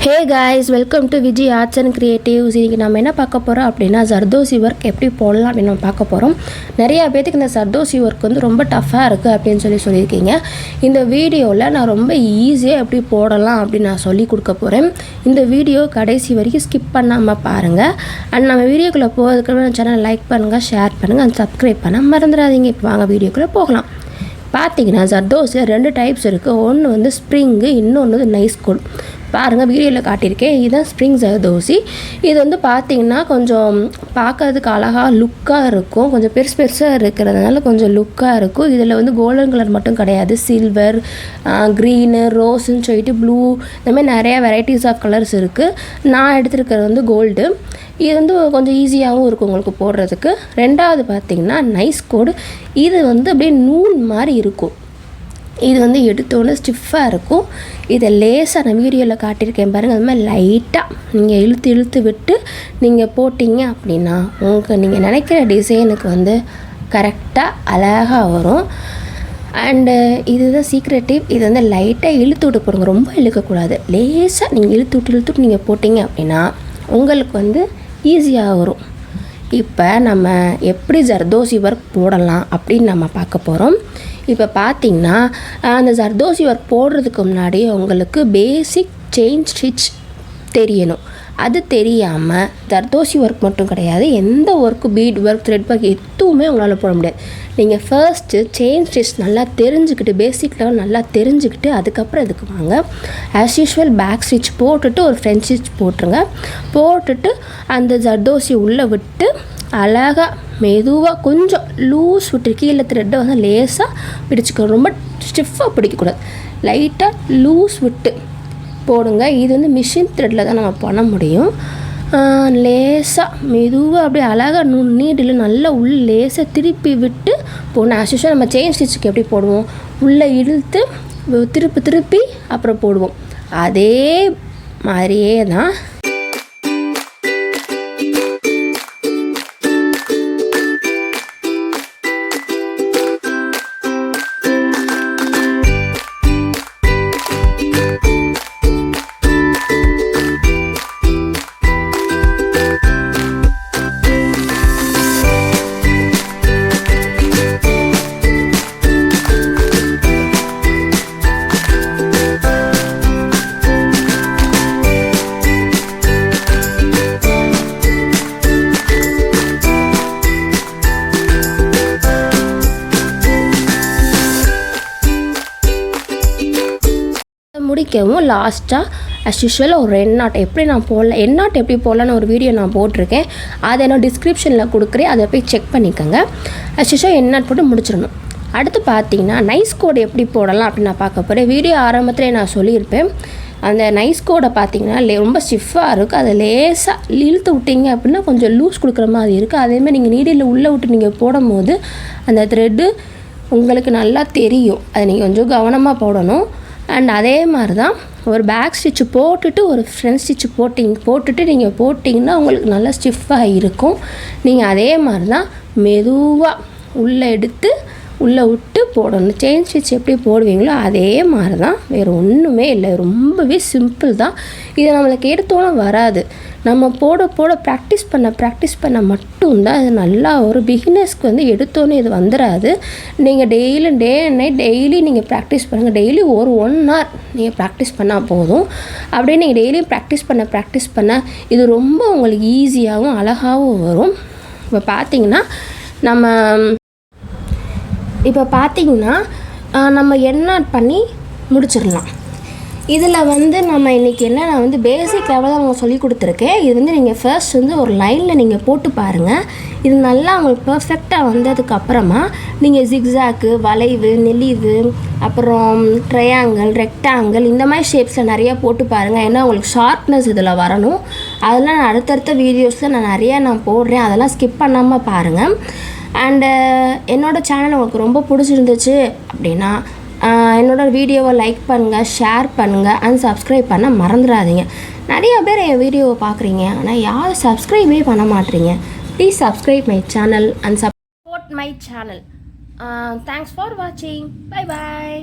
Hey guys, welcome to Viji arts and creatives. இன்றைக்கி நம்ம என்ன பார்க்க போகிறோம் அப்படின்னா ஜர்தோசி ஒர்க் எப்படி போடலாம் அப்படின்னு நம்ம பார்க்க போகிறோம். நிறையா பேத்துக்கு இந்த ஜர்தோசி ஒர்க் வந்து ரொம்ப டஃப்பாக இருக்குது அப்படின்னு சொல்லியிருக்கீங்க. இந்த வீடியோவில் நான் ரொம்ப ஈஸியாக எப்படி போடலாம் அப்படின்னு நான் சொல்லி கொடுக்க போகிறேன். இந்த வீடியோ கடைசி வரைக்கும் ஸ்கிப் பண்ணாமல் பாருங்கள். அண்ட் நம்ம வீடியோக்குள்ளே போகிறதுக்கு நம்ம சேனலை லைக் பண்ணுங்கள், ஷேர் பண்ணுங்கள் அண்ட் சப்ஸ்கிரைப் பண்ண மறந்துடாதீங்க. இப்போ வாங்க வீடியோக்குள்ளே போகலாம். பார்த்தீங்கன்னா ஜர்தோசி 2 டைப்ஸ் இருக்குது. ஒன்று வந்து ஸ்ப்ரிங்கு, இன்னொன்று வந்து நைஸ் கோட். பாருங்கள், வீடியோவில் காட்டியிருக்கேன். இதுதான் ஸ்ப்ரிங் ஜர்தோசி. இது வந்து பார்த்திங்கன்னா கொஞ்சம் பார்க்கறதுக்கு அழகாக லுக்காக இருக்கும். கொஞ்சம் பெருசாக இருக்கிறதுனால கொஞ்சம் லுக்காக இருக்கும். இதில் வந்து கோல்டன் கலர் மட்டும் கிடையாது, சில்வர், க்ரீனு, ரோஸுன்னு சொல்லிட்டு ப்ளூ, இந்தமாதிரி நிறையா வெரைட்டிஸ் ஆஃப் கலர்ஸ் இருக்குது. நான் எடுத்துருக்கிறது வந்து கோல்டு. இது வந்து கொஞ்சம் ஈஸியாகவும் இருக்கும் உங்களுக்கு போடுறதுக்கு. ரெண்டாவது பார்த்திங்கன்னா நைஸ் கோடு. இது வந்து அப்படியே நூல் மாதிரி இருக்கும். இது வந்து எடுத்தோன்னே ஸ்டிஃபாக இருக்கும். இதை லேசாக நான் வீடியோவில் காட்டியிருக்கேன் பாருங்கள். அது மாதிரி லைட்டாக நீங்கள் இழுத்து விட்டு நீங்கள் போட்டிங்க அப்படின்னா நீங்கள் நினைக்கிற டிசைனுக்கு வந்து கரெக்டாக அழகாக வரும். அண்டு இதுதான் சீக்ரெட்டிவ். இது வந்து லைட்டாக இழுத்து விட்டு போடுங்க, ரொம்ப இழுக்கக்கூடாது. லேசாக நீங்கள் இழுத்து விட்டு நீங்கள் போட்டிங்க அப்படின்னா உங்களுக்கு வந்து ஈஸியாக வரும். இப்போ நம்ம எப்படி ஜர்தோசி ஒர்க் போடலாம் அப்படின்னு நம்ம பார்க்க போகிறோம். இப்போ பார்த்திங்கன்னா அந்த ஜர்தோசி ஒர்க் போடுறதுக்கு முன்னாடி உங்களுக்கு பேசிக் செயின் ஸ்டிச் தெரியணும். அது தெரியாமல் ஜர்தோசி ஒர்க் மட்டும் கிடையாது, எந்த work, beat work, thread work எதுவுமே உங்களால் போட முடியாது. நீங்கள் ஃபர்ஸ்ட்டு செயின் ஸ்டிச் நல்லா தெரிஞ்சுக்கிட்டு, பேசிக் லெவல் நல்லா தெரிஞ்சுக்கிட்டு அதுக்கப்புறம் இதுக்கு வாங்க. ஆஸ் யூஷுவல் பேக் ஸ்டிச் போட்டுட்டு ஒரு ஃப்ரண்ட் ஸ்டிச் போட்டுருங்க. போட்டுட்டு அந்த ஜர்தோசி உள்ளே விட்டு அழகாக மெதுவாக கொஞ்சம் லூஸ் விட்டு கீழே த்ரெட்டை வந்து லேசாக பிடிச்சிக்கணும். ரொம்ப ஸ்டிஃபாக பிடிக்கக்கூடாது, லைட்டாக லூஸ் விட்டு போடுங்க. இது வந்து மிஷின் த்ரெட்டில் தான் நம்ம பண்ண முடியும். லேசாக மெதுவாக அப்படியே அழகாக நீடில் நல்லா உள்ளே லேசாக திருப்பி விட்டு போடணும். ஆஸ் யூஷுவல் நம்ம செயின் ஸ்டிச்சுக்கு எப்படி போடுவோம், உள்ளே இழுத்து திருப்பி அப்புறம் போடுவோம். அதே மாதிரியே தான் முடிக்கவும் லாஸ்ட்டாக அஸ் யூஷுவல் ஒரு எண்ணாட் எப்படி நான் போடலாம், எண்ணாட் எப்படி போடலான்னு ஒரு வீடியோ நான் போட்டிருக்கேன். அதை நான் டிஸ்கிரிப்ஷனில் கொடுக்குறேன், அதை போய் செக் பண்ணிக்கோங்க. அஸ் யூஷுவல் எண்ணாட் போட்டு முடிச்சிடணும். அடுத்து பார்த்தீங்கன்னா நைஸ் கோடு எப்படி போடலாம் அப்படின்னு நான் பார்க்க போகிறேன். வீடியோ ஆரம்பத்தில் நான் சொல்லியிருப்பேன். அந்த நைஸ் கோடை பார்த்தீங்கன்னா ரொம்ப ஸ்டிஃபாக இருக்குது. அதை லேசாக இழுத்து விட்டிங்க அப்படின்னா கொஞ்சம் லூஸ் கொடுக்குற மாதிரி இருக்குது. அதேமாதிரி நீங்கள் நீடில் உள்ளே விட்டு நீங்கள் போடும்போது அந்த த்ரெட்டு உங்களுக்கு நல்லா தெரியும். அதை நீங்கள் கொஞ்சம் கவனமாக போடணும். அண்ட் அதே மாதிரி தான் ஒரு பேக் ஸ்டிச்சு போட்டுட்டு ஒரு ஃப்ரண்ட் ஸ்டிச்சு போட்டுட்டு நீங்கள் போட்டிங்கன்னா உங்களுக்கு நல்லா ஸ்டிஃபாக இருக்கும். நீங்கள் அதே மாதிரி தான் மெதுவாக உள்ளே எடுத்து உள்ளே விட்டு போடணும். செயின் ஸ்டிச் எப்படி போடுவீங்களோ அதே மாதிரி தான், வேறு ஒன்றுமே இல்லை. ரொம்பவே சிம்பிள் தான். இதை நம்மளுக்கு எடுத்தோன்னே வராது. நம்ம போட ப்ராக்டிஸ் பண்ண மட்டும்தான் இது நல்லா ஒரு பிகினர்ஸ்க்கு வந்து எடுத்தோன்னே இது வந்துடாது. நீங்கள் daily day and night daily நீங்கள் ப்ராக்டிஸ் பண்ணுங்கள். டெய்லி ஒரு 1 hour நீங்கள் ப்ராக்டிஸ் பண்ணால் போதும். அப்படியே நீங்கள் டெய்லியும் ப்ராக்டிஸ் பண்ண இது ரொம்ப உங்களுக்கு ஈஸியாகவும் அழகாகவும் வரும். இப்போ பார்த்தீங்கன்னா நம்ம எண்ணாட் பண்ணி முடிச்சிடலாம். இதில் வந்து நம்ம இன்றைக்கி நான் வந்து பேசிக் லெவலில் தான் உங்களுக்கு சொல்லி கொடுத்துருக்கேன். இது வந்து நீங்கள் ஃபர்ஸ்ட் வந்து ஒரு லைனில் நீங்கள் போட்டு பாருங்கள். இது நல்லா உங்களுக்கு பர்ஃபெக்டாக வந்ததுக்கப்புறமா நீங்கள் ஜிக்ஸாக்கு, வளைவு, நெளிவு, அப்புறம் ட்ரையாங்கிள், ரெக்டாங்கிள் இந்த மாதிரி ஷேப்ஸில் நிறையா போட்டு பாருங்கள். ஏன்னா உங்களுக்கு ஷார்ப்னஸ் இதில் வரணும். அதெல்லாம் நான் அடுத்தடுத்த வீடியோஸில் நான் போடுறேன். அதெல்லாம் ஸ்கிப் பண்ணாமல் பாருங்கள். அண்டு என்னோடய சேனல் உங்களுக்கு ரொம்ப பிடிச்சிருந்துச்சு அப்படின்னா என்னோடய வீடியோவை லைக் பண்ணுங்கள், ஷேர் பண்ணுங்கள் அண்ட் சப்ஸ்கிரைப் பண்ண மறந்துடாதீங்க. நிறைய பேர் என் வீடியோவை பார்க்குறீங்க, ஆனால் யாரும் சப்ஸ்கிரைபே பண்ண மாட்டீங்க. Please subscribe my channel and support my channel. Thanks for வாட்சிங். பை பாய்.